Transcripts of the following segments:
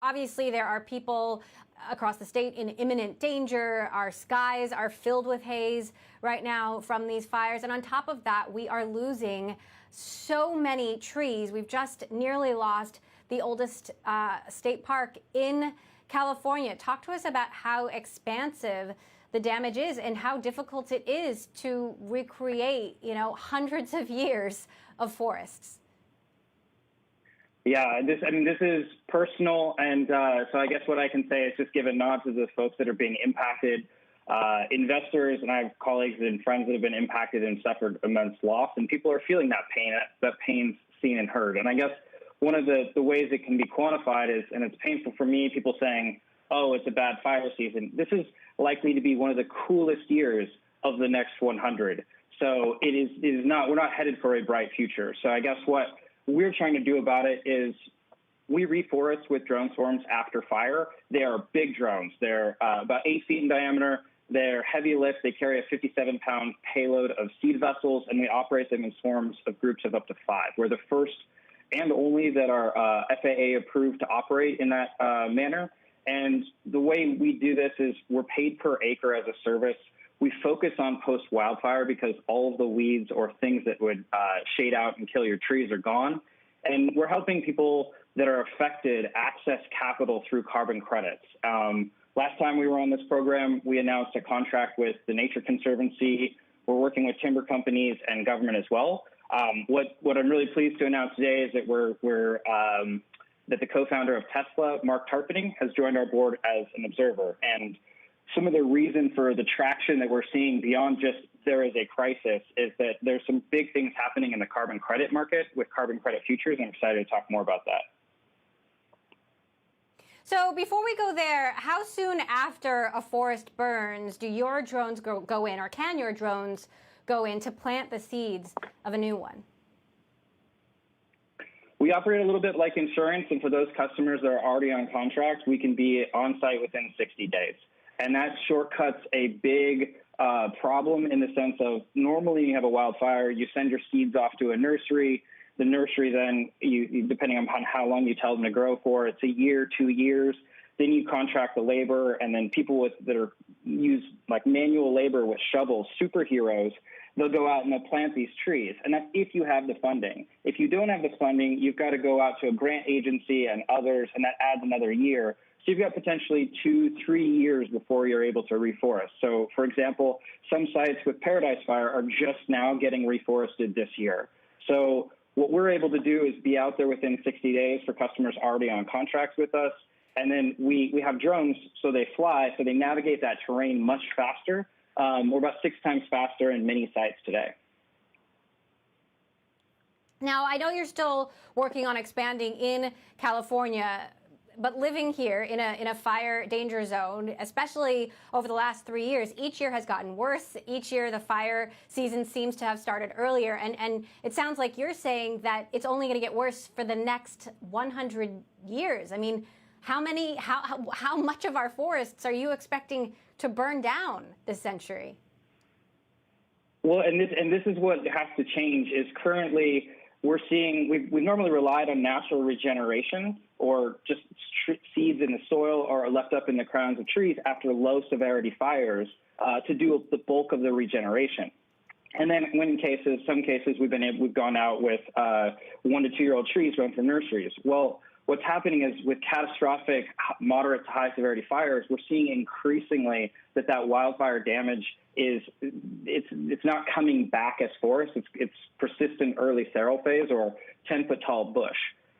Obviously, there are people across the state in imminent danger. Our skies are filled with haze right now from these fires. And on top of that, we are losing so many trees. We've just nearly lost the oldest state park in California. Talk to us about how expansive the damage is and how difficult it is to recreate, hundreds of years of forests. Yeah, this is personal, and so I guess what I can say is just give a nod to the folks that are being impacted, investors, and I have colleagues and friends that have been impacted and suffered immense loss, and people are feeling that pain. That pain's seen and heard. And I guess one of the ways it can be quantified is, and it's painful for me, people saying, oh, it's a bad fire season. This is likely to be one of the coolest years of the next 100. So it is not, we're not headed for a bright future. So I guess what we're trying to do about it is we reforest with drone swarms after fire. They are big drones. They're about 8 feet in diameter. They're heavy lift. They carry a 57-pound payload of seed vessels, and we operate them in swarms of groups of up to 5. We're the first and only that are FAA approved to operate in that manner. And the way we do this is we're paid per acre as a service. We focus on post-wildfire because all of the weeds or things that would shade out and kill your trees are gone. And we're helping people that are affected access capital through carbon credits. Last time we were on this program, we announced a contract with the Nature Conservancy. We're working with timber companies and government as well. What I'm really pleased to announce today is that that the co-founder of Tesla, Mark Tarpenning, has joined our board as an observer. And some of the reason for the traction that we're seeing beyond just there is a crisis is that there's some big things happening in the carbon credit market with carbon credit futures, and I'm excited to talk more about that. So before we go there, how soon after a forest burns do your drones go in, or can your drones go in to plant the seeds of a new one? We operate a little bit like insurance, and for those customers that are already on contract, we can be on site within 60 days. And that shortcuts a big problem in the sense of normally you have a wildfire, you send your seeds off to a nursery. The nursery then, depending upon how long you tell them to grow for, it's a year, 2 years. Then you contract the labor, and then people that use like manual labor with shovels, superheroes, they'll go out and they'll plant these trees. And that's if you have the funding. If you don't have the funding, you've got to go out to a grant agency and others, and that adds another year. So you've got potentially 2-3 years before you're able to reforest. So, for example, some sites with Paradise Fire are just now getting reforested this year. So what we're able to do is be out there within 60 days for customers already on contracts with us. And then we have drones, so they fly, so they navigate that terrain much faster. We're about 6 times faster in many sites today. Now, I know you're still working on expanding in California, but living here in a fire danger zone, especially over the last 3 years, each year has gotten worse. Each year the fire season seems to have started earlier. And it sounds like you're saying that it's only going to get worse for the next 100 years. I mean, how much of our forests are you expecting to burn down this century? Well, and this is what has to change is currently we're seeing, we've normally relied on natural regeneration or just seeds in the soil or left up in the crowns of trees after low severity fires to do the bulk of the regeneration. And then some cases we've gone out with 1 to 2 year old trees run from nurseries. Well, what's happening is with catastrophic moderate to high severity fires, we're seeing increasingly that wildfire damage it's not coming back as forest. It's persistent early sterile phase or 10-foot tall bush.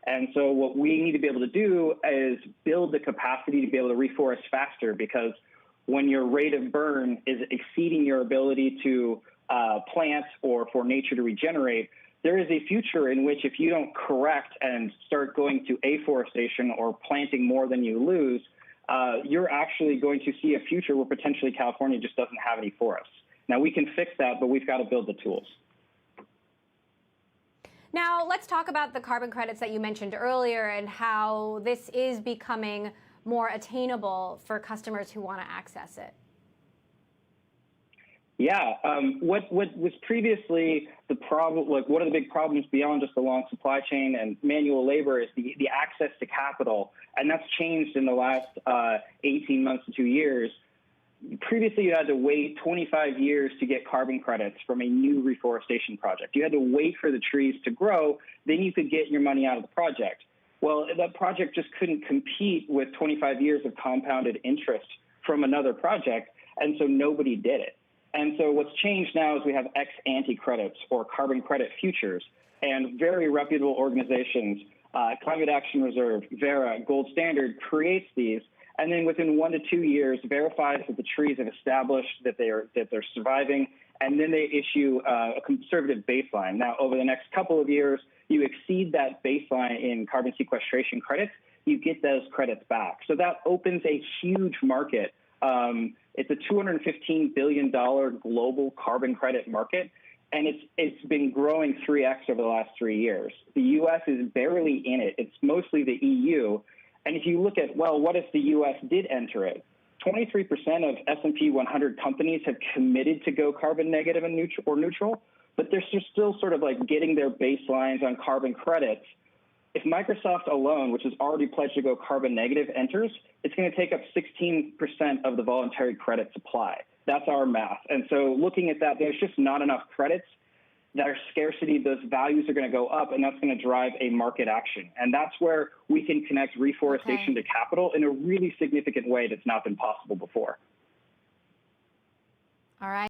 And so what we need to be able to do is build the capacity to be able to reforest faster, because when your rate of burn is exceeding your ability to plant or for nature to regenerate, there is a future in which if you don't correct and start going to afforestation or planting more than you lose, you're actually going to see a future where potentially California just doesn't have any forests. Now, we can fix that, but we've got to build the tools. Now, let's talk about the carbon credits that you mentioned earlier and how this is becoming more attainable for customers who want to access it. Yeah, what was previously the problem, like one of the big problems beyond just the long supply chain and manual labor is the access to capital, and that's changed in the last 18 months to 2 years. Previously, you had to wait 25 years to get carbon credits from a new reforestation project. You had to wait for the trees to grow, then you could get your money out of the project. Well, that project just couldn't compete with 25 years of compounded interest from another project, and so nobody did it. And so what's changed now is we have ex-ante credits or carbon credit futures, and very reputable organizations, Climate Action Reserve, Verra, Gold Standard, creates these, and then within 1 to 2 years verifies that the trees have established that they're surviving, and then they issue a conservative baseline. Now, over the next couple of years, you exceed that baseline in carbon sequestration credits, you get those credits back. So that opens a huge market. It's a $215 billion global carbon credit market, and it's been growing 3x over the last 3 years. The U.S. is barely in it. It's mostly the EU. And if you look at, well, what if the U.S. did enter it? 23% of S&P 100 companies have committed to go carbon negative and neutral, but they're still sort of like getting their baselines on carbon credits. If Microsoft alone, which has already pledged to go carbon negative, enters, it's going to take up 16% of the voluntary credit supply. That's our math. And so looking at that, there's just not enough credits. There's scarcity, those values are going to go up, and that's going to drive a market action. And that's where we can connect reforestation to capital in a really significant way that's not been possible before. All right.